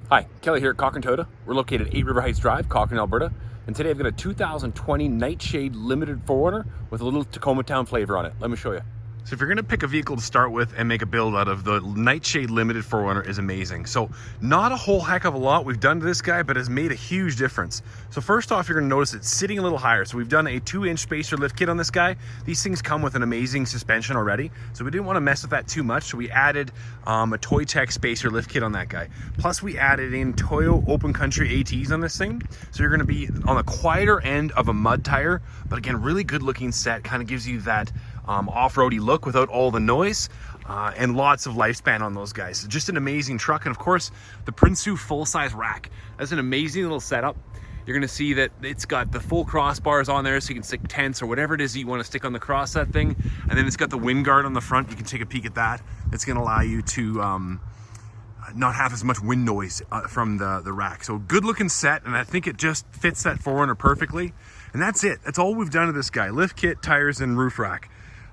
Hi, Kelly here at Cochrane Toyota. We're located at 8 River Heights Drive, Cochrane, Alberta. And today I've got a 2020 Nightshade Limited 4Runner with a little Tacoma town flavor on it. Let me show you. So if you're gonna pick a vehicle to start with and make a build out of, the Nightshade Limited 4Runner is amazing. So not a whole heck of a lot we've done to this guy, but has made a huge difference. So first off, you're gonna notice it's sitting a little higher. So we've done a 2-inch spacer lift kit on this guy. These things come with an amazing suspension already. So we didn't wanna mess with that too much. So we added a Toytech spacer lift kit on that guy. Plus we added in Toyo open country ATs on this thing. So you're gonna be on the quieter end of a mud tire, but again, really good looking set, kind of gives you that off-roady look without all the noise, and lots of lifespan on those guys. Just an amazing truck. And of course, the Prinsu full-size rack. That's an amazing little setup. You're gonna see that it's got the full crossbars on there so you can stick tents or whatever it is that you wanna stick on the cross that thing. And then it's got the wind guard on the front. You can take a peek at that. It's gonna allow you to not have as much wind noise from the rack. So good looking set, and I think it just fits that 4Runner perfectly. And that's it. That's all we've done to this guy. Lift kit, tires, and roof rack.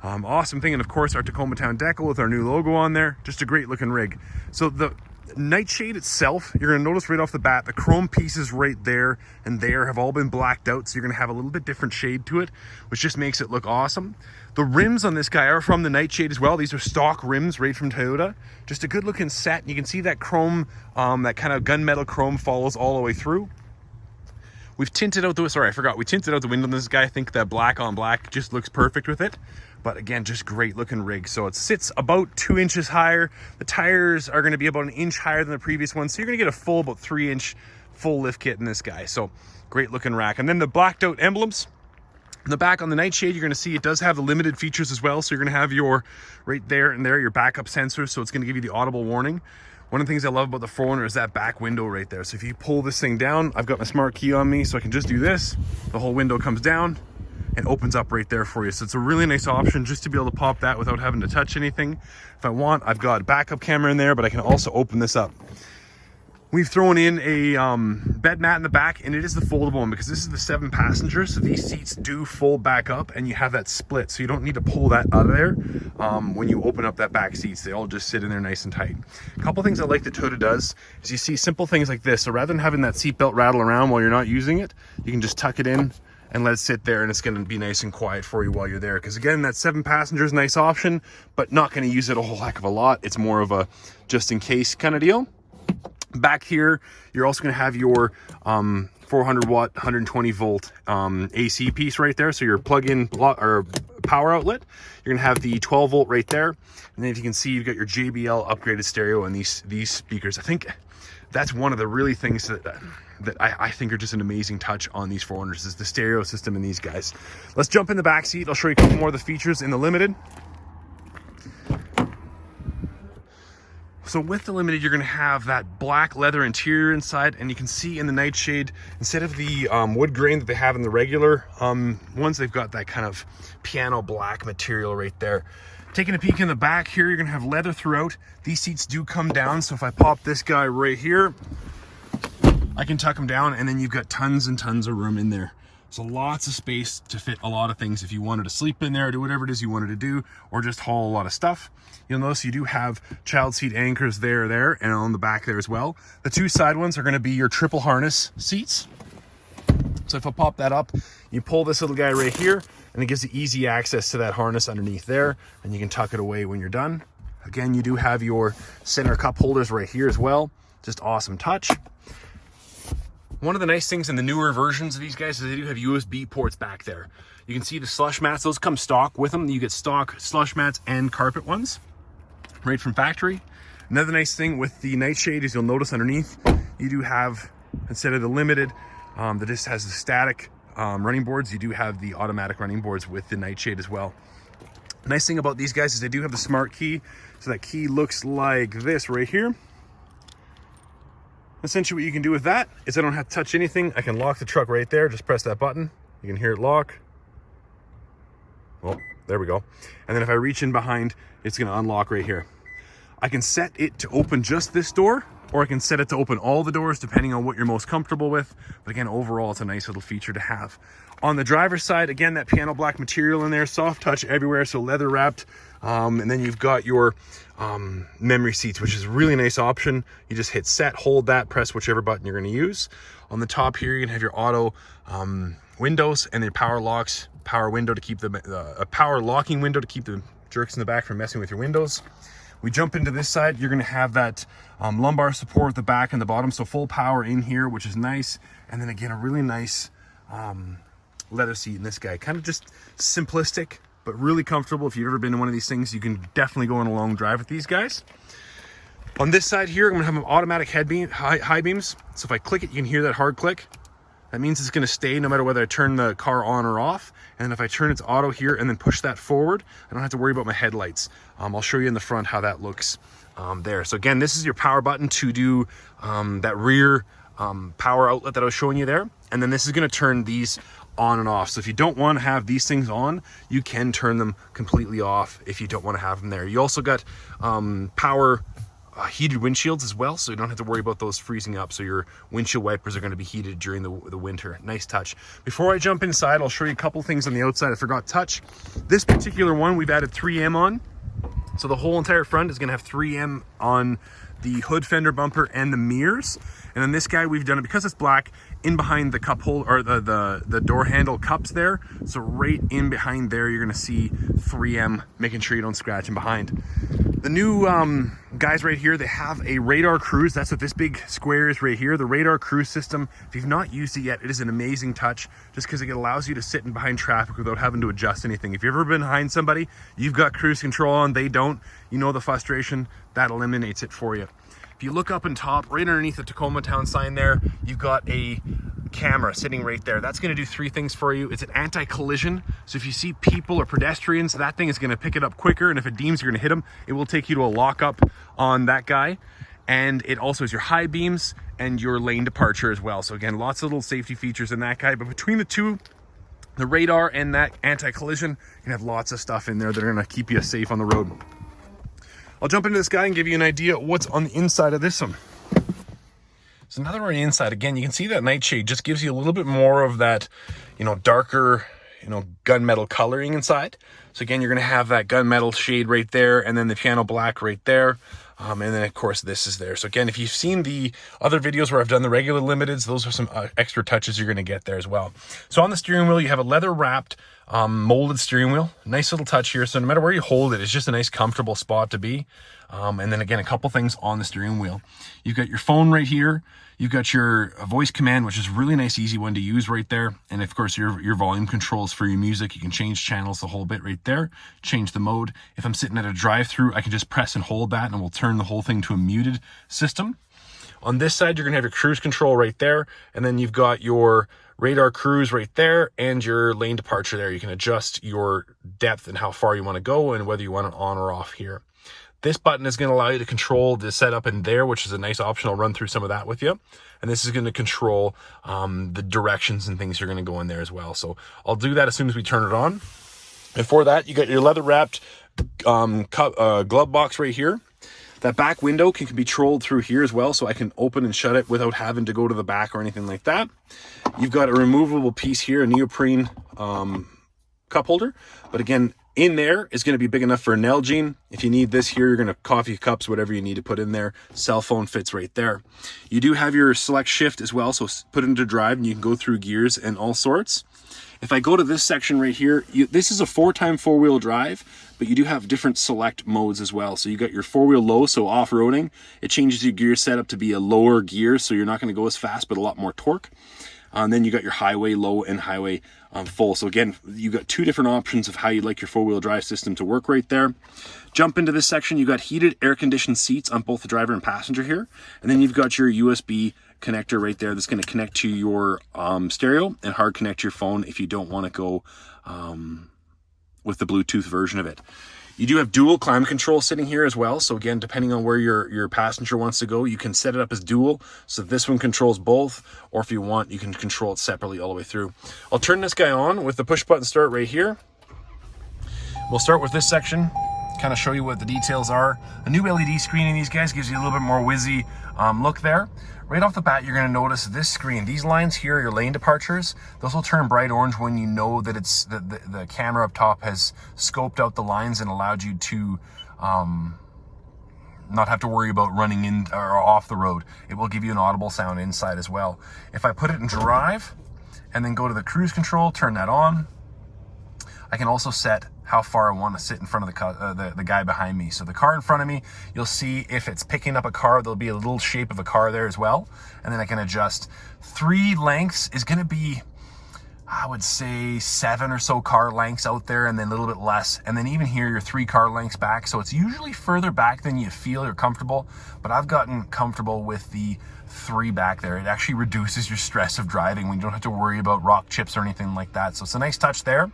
Awesome thing, and of course our Tacoma Town decal with our new logo on there. Just a great looking rig. So the Nightshade itself, you're gonna notice right off the bat, the chrome pieces right there and there have all been blacked out, so you're gonna have a little bit different shade to it, which just makes it look awesome. The rims on this guy are from the Nightshade as well. These are stock rims right from Toyota. Just a good looking set, and you can see that chrome, that kind of gunmetal chrome follows all the way through. We've tinted out the, sorry, I forgot, we tinted out the window on this guy. I think that black on black just looks perfect with it. But again, just great looking rig. So it sits about 2 inches higher. The tires are gonna be about 1 inch higher than the previous one. So you're gonna get a full, about 3-inch full lift kit in this guy. So great looking rack. And then the blacked out emblems. In the back on the Nightshade, you're gonna see it does have the limited features as well. So you're gonna have your, right there and there, your backup sensor. So it's gonna give you the audible warning. One of the things I love about the 4Runner is that back window right there. So if you pull this thing down, I've got my smart key on me, so I can just do this. The whole window comes down and opens up right there for you. So it's a really nice option just to be able to pop that without having to touch anything. If I want, I've got a backup camera in there, but I can also open this up. We've thrown in a bed mat in the back, and it is the foldable one because this is the 7 passengers. So these seats do fold back up, and you have that split. So you don't need to pull that out of there when you open up that back seats. They all just sit in there nice and tight. A couple things I like that Toyota does is you see simple things like this. So rather than having that seatbelt rattle around while you're not using it, you can just tuck it in and let it sit there, and it's gonna be nice and quiet for you while you're there. Because again, that 7 passengers, nice option, but not gonna use it a whole heck of a lot. It's more of a just in case kind of deal. Back here, you're also going to have your 400 watt, 120 volt AC piece right there. So your plug-in or power outlet. You're going to have the 12 volt right there. And then if you can see, you've got your JBL upgraded stereo and these speakers. I think that's one of the really things that I think are just an amazing touch on these 4Runners is the stereo system in these guys. Let's jump in the back seat. I'll show you a couple more of the features in the Limited. So with the Limited, you're gonna have that black leather interior inside, and you can see in the Nightshade, instead of the wood grain that they have in the regular ones, they've got that kind of piano black material right there. Taking a peek in the back here, you're gonna have leather throughout. These seats do come down, so if I pop this guy right here, I can tuck them down, and then you've got tons and tons of room in there. So lots of space to fit a lot of things if you wanted to sleep in there or do whatever it is you wanted to do, or just haul a lot of stuff. You'll notice you do have child seat anchors there, and on the back there as well. The 2 side ones are gonna be your triple harness seats. So if I pop that up, you pull this little guy right here, and it gives you easy access to that harness underneath there, and you can tuck it away when you're done. Again, you do have your center cup holders right here as well. Just awesome touch. One of the nice things in the newer versions of these guys is they do have USB ports back there. You can see the slush mats, those come stock with them. You get stock slush mats and carpet ones right from factory. Another nice thing with the Nightshade is you'll notice underneath, you do have, instead of the Limited, that just has the static running boards, you do have the automatic running boards with the Nightshade as well. Nice thing about these guys is they do have the smart key. So that key looks like this right here. Essentially what you can do with that is I don't have to touch anything. I can lock the truck right there. Just press that button. You can hear it lock. Well, there we go. And then if I reach in behind, it's gonna unlock right here. I can set it to open just this door, or I can set it to open all the doors depending on what you're most comfortable with. But again, overall, it's a nice little feature to have. On the driver's side, again, that piano black material in there, soft touch everywhere, so leather wrapped. And then you've got your memory seats, which is a really nice option. You just hit set, hold that, press whichever button you're going to use. On the top here, you can have your auto windows and your power locks, power window to keep a power locking window to keep the jerks in the back from messing with your windows. We jump into this side, you're going to have that lumbar support at the back and the bottom, so full power in here, which is nice. And then again, a really nice leather seat in this guy, kind of just simplistic but really comfortable. If you've ever been in one of these things, you can definitely go on a long drive with these guys. On this side here, I'm gonna have an automatic high beams. So if I click it, you can hear that hard click. That means it's gonna stay no matter whether I turn the car on or off. And then if I turn its auto here and then push that forward, I don't have to worry about my headlights. I'll show you in the front how that looks there. So again, this is your power button to do that rear power outlet that I was showing you there. And then this is gonna turn these on and off. So if you don't want to have these things on, you can turn them completely off if you don't want to have them there. You also got power heated windshields as well, so you don't have to worry about those freezing up. So your windshield wipers are going to be heated during the winter. Nice touch. Before I jump inside, I'll show you a couple things on the outside I forgot to touch. This particular one, we've added 3M on. So the whole entire front is going to have 3M on the hood fender bumper and the mirrors. And then this guy, we've done it because it's black in behind the cup hole, or the door handle cups there. So right in behind there, you're gonna see 3M, making sure you don't scratch in behind. The new guys right here, they have a radar cruise. That's what this big square is right here. The radar cruise system, if you've not used it yet, it is an amazing touch just because it allows you to sit in behind traffic without having to adjust anything. If you've ever been behind somebody, you've got cruise control on, they don't, you know the frustration, that eliminates it for you. If you look up on top, right underneath the Tacoma town sign there, you've got a camera sitting right there. That's going to do 3 things for you. It's an anti-collision. So if you see people or pedestrians, that thing is going to pick it up quicker. And if it deems you're going to hit them, it will take you to a lockup on that guy. And it also is your high beams and your lane departure as well. So again, lots of little safety features in that guy. But between the two, the radar and that anti-collision, you can have lots of stuff in there that are going to keep you safe on the road. I'll jump into this guy and give you an idea of what's on the inside of this one. So now that we're on the inside, again, you can see that Nightshade just gives you a little bit more of that, darker, gunmetal coloring inside. So again, you're going to have that gunmetal shade right there, and then the piano black right there. And then of course this is there. So again, if you've seen the other videos where I've done the regular limiteds, those are some extra touches you're going to get there as well. So on the steering wheel, you have a leather wrapped molded steering wheel. Nice little touch here. So no matter where you hold it, it's just a nice comfortable spot to be. And then again, a couple things on the steering wheel. You've got your phone right here. You've got your voice command, which is a really nice, easy one to use right there. And of course, your volume controls for your music. You can change channels the whole bit right there. Change the mode. If I'm sitting at a drive-through, I can just press and hold that and we'll turn the whole thing to a muted system. On this side, you're going to have your cruise control right there. And then you've got your radar cruise right there and your lane departure there. You can adjust your depth and how far you want to go and whether you want it on or off here. This button is going to allow you to control the setup in there, which is a nice option. I'll run through some of that with you. And this is going to control the directions and things you're going to go in there as well. So I'll do that as soon as we turn it on. And for that, you got your leather wrapped glove box right here. That back window can be controlled through here as well, so I can open and shut it without having to go to the back or anything like that. You've got a removable piece here, a neoprene cup holder. But again, in there is going to be big enough for an Nalgene. If you need this here, you're going to coffee cups, whatever you need to put in there. Cell phone fits right there. You do have your select shift as well, so put it into drive and you can go through gears and all sorts. If I go to this section right here, this is a 4x four-wheel drive, but you do have different select modes as well. So you got your four-wheel low, so off-roading. It changes your gear setup to be a lower gear, so you're not going to go as fast, but a lot more torque. And then you got your highway low and highway full. So again, you got 2 different options of how you'd like your four-wheel drive system to work right there. Jump into this section, you got heated air-conditioned seats on both the driver and passenger here. And then you've got your USB connector right there that's going to connect to your stereo and hard connect your phone if you don't want to go with the Bluetooth version of it. You do have dual climate control sitting here as well. So again, depending on where your passenger wants to go, you can set it up as dual. So this one controls both, or if you want, you can control it separately all the way through. I'll turn this guy on with the push button start right here. We'll start with this section. kind of show you what the details are. A new LED screen in these guys gives you a little bit more whizzy look there. Right off the bat, you're going to notice this screen. These lines here are your lane departures. Those will turn bright orange when you know that it's the camera up top has scoped out the lines and allowed you to not have to worry about running in or off the road. It will give you an audible sound inside as well. If I put it in drive and then go to the cruise control, turn that on, I can also set how far I want to sit in front of the guy behind me. So the car in front of me, you'll see if it's picking up a car, there'll be a little shape of a car there as well. And then I can adjust. 3 lengths is going to be, I would say 7 or so car lengths out there, and then a little bit less. And then even here, you're 3 car lengths back. So it's usually further back than you feel you're comfortable, but I've gotten comfortable with the 3 back there. It actually reduces your stress of driving when you don't have to worry about rock chips or anything like that. So it's a nice touch there.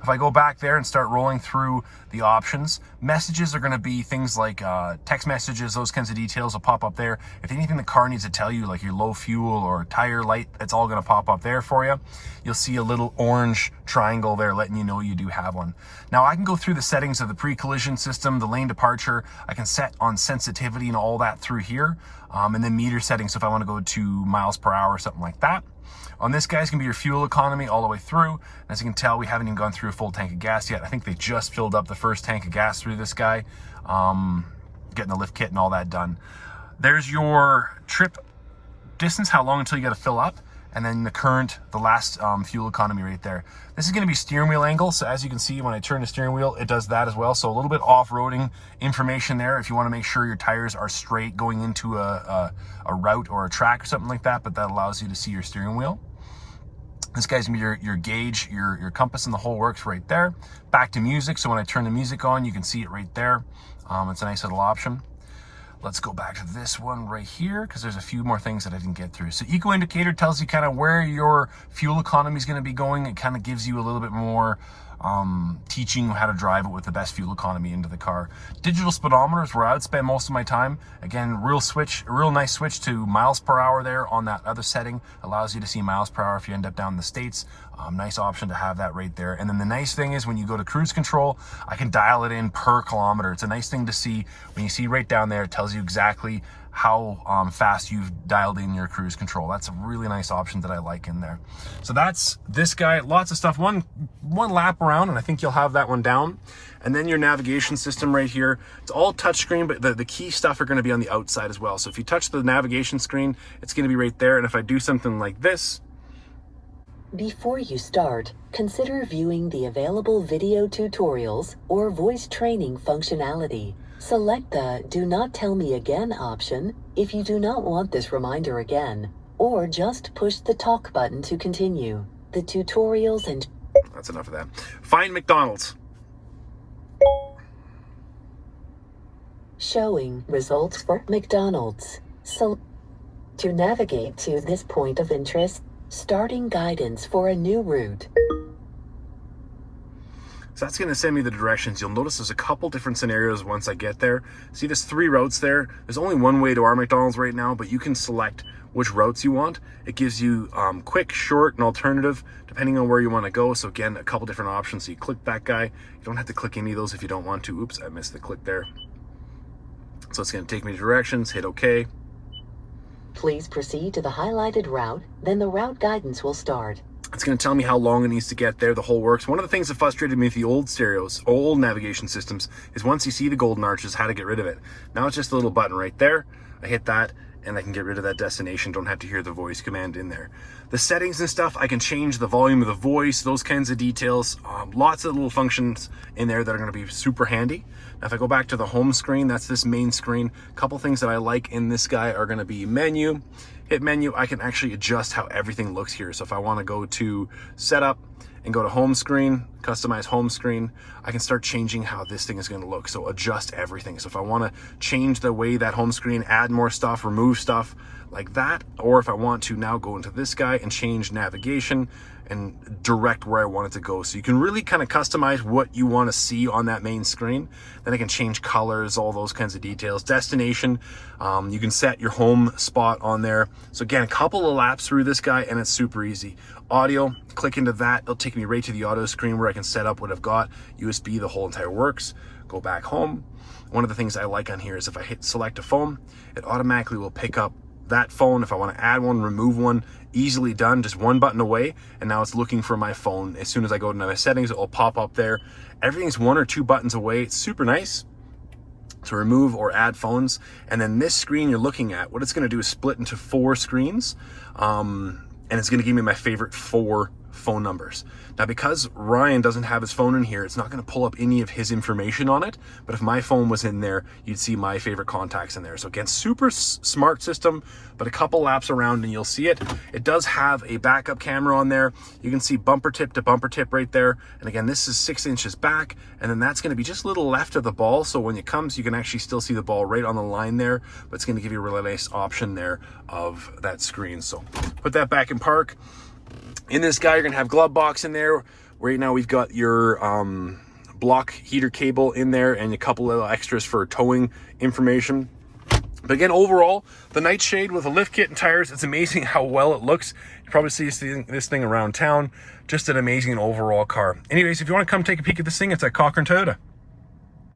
If I go back there and start rolling through the options, messages are going to be things like text messages, those kinds of details will pop up there. If anything the car needs to tell you, like your low fuel or tire light, it's all going to pop up there for you. You'll see a little orange triangle there letting you know you do have one. Now I can go through the settings of the pre-collision system, the lane departure. I can set on sensitivity and all that through here. And then meter settings, so if I want to go to miles per hour or something like that. On this guy's gonna be your fuel economy all the way through. As you can tell, we haven't even gone through a full tank of gas yet. I think they just filled up the first tank of gas through this guy, getting the lift kit and all that done. There's your trip distance, how long until you gotta fill up, and then the current, the last fuel economy right there. This is gonna be steering wheel angle, so as you can see, when I turn the steering wheel, it does that as well. So a little bit off-roading information there if you wanna make sure your tires are straight going into a route or a track or something like that, but that allows you to see your steering wheel. This guy's gonna be your gauge, your compass, and the whole works right there. Back to music, so when I turn the music on, you can see it right there. It's a nice little option. Let's go back to this one right here, because there's a few more things that I didn't get through. So eco indicator tells you kind of where your fuel economy is going to be going. It kind of gives you a little bit more teaching how to drive it with the best fuel economy into the car. Digital speedometer is where I would spend most of my time. Again, real nice switch to miles per hour there on that other setting. Allows you to see miles per hour if you end up down in the States. Nice option to have that right there. And then the nice thing is when you go to cruise control, I can dial it in per kilometer. It's a nice thing to see. When you see right down there, it tells you exactly how fast you've dialed in your cruise control. That's a really nice option that I like in there. So that's this guy. Lots of stuff. One lap around, and I think you'll have that one down. And then your navigation system right here. It's all touchscreen, but the key stuff are going to be on the outside as well. So if you touch the navigation screen, it's going to be right there. And if I do something like this, before you start, consider viewing the available video tutorials or voice training functionality. Select the Do Not Tell Me Again option if you do not want this reminder again, or just push the talk button to continue. The tutorials and... That's enough of that. Find McDonald's. Showing results for McDonald's. So to navigate to this point of interest, starting guidance for a new route. So that's going to send me the directions. You'll notice there's a couple different scenarios once I get there. See, there's 3 routes there. There's only one way to our McDonald's right now, but you can select which routes you want. It gives you quick, short, and alternative, depending on where you want to go. So again, a couple different options. So you click that guy. You don't have to click any of those if you don't want to. Oops, I missed the click there. So it's going to take me to directions. Hit OK. Please proceed to the highlighted route, then the route guidance will start. It's going to tell me how long it needs to get there, the whole works. One of the things that frustrated me with the old stereos, old navigation systems, is once you see the golden arches, how to get rid of it. Now it's just a little button right there. I hit that, and I can get rid of that destination. Don't have to hear the voice command in there. The settings and stuff, I can change the volume of the voice, those kinds of details. Lots of little functions in there that are going to be super handy. Now, if I go back to the home screen, that's this main screen. A couple things that I like in this guy are going to be menu. Hit menu, I can actually adjust how everything looks here. So if I want to go to setup and go to home screen, customize home screen, I can start changing how this thing is going to look. So adjust everything. So if I want to change the way that home screen, add more stuff, remove stuff, like that, or if I want to now go into this guy and change navigation and direct where I want it to go. So you can really kind of customize what you want to see on that main screen. Then I can change colors, all those kinds of details. Destination, you can set your home spot on there. So again, a couple of laps through this guy and it's super easy. Audio, click into that. It'll take me right to the audio screen where I can set up what I've got. USB, the whole entire works. Go back home. One of the things I like on here is if I hit select a phone, it automatically will pick up that phone. If I want to add one, remove one, easily done, just one button away. And now it's looking for my phone. As soon as I go to my settings, it will pop up there. Everything's 1 or 2 buttons away. It's super nice to remove or add phones. And then this screen you're looking at, what it's going to do is split into 4 screens. And it's going to give me my favorite 4 phone numbers. Now, because Ryan doesn't have his phone in here, it's not going to pull up any of his information on it. But if my phone was in there, you'd see my favorite contacts in there. So again, super smart system, but a couple laps around and you'll see it. It does have a backup camera on there. You can see bumper tip to bumper tip right there. And again, this is 6 inches back, and then that's going to be just a little left of the ball. So when it comes, you can actually still see the ball right on the line there, but it's going to give you a really nice option there of that screen. So put that back in park. In this guy, you're gonna have glove box in there. Right now we've got your block heater cable in there and a couple of extras for towing information. But again, overall, the Nightshade with a lift kit and tires, it's amazing how well it looks. You probably see this thing around town. Just an amazing overall car. Anyways, if you want to come take a peek at this thing, it's at Cochrane Toyota.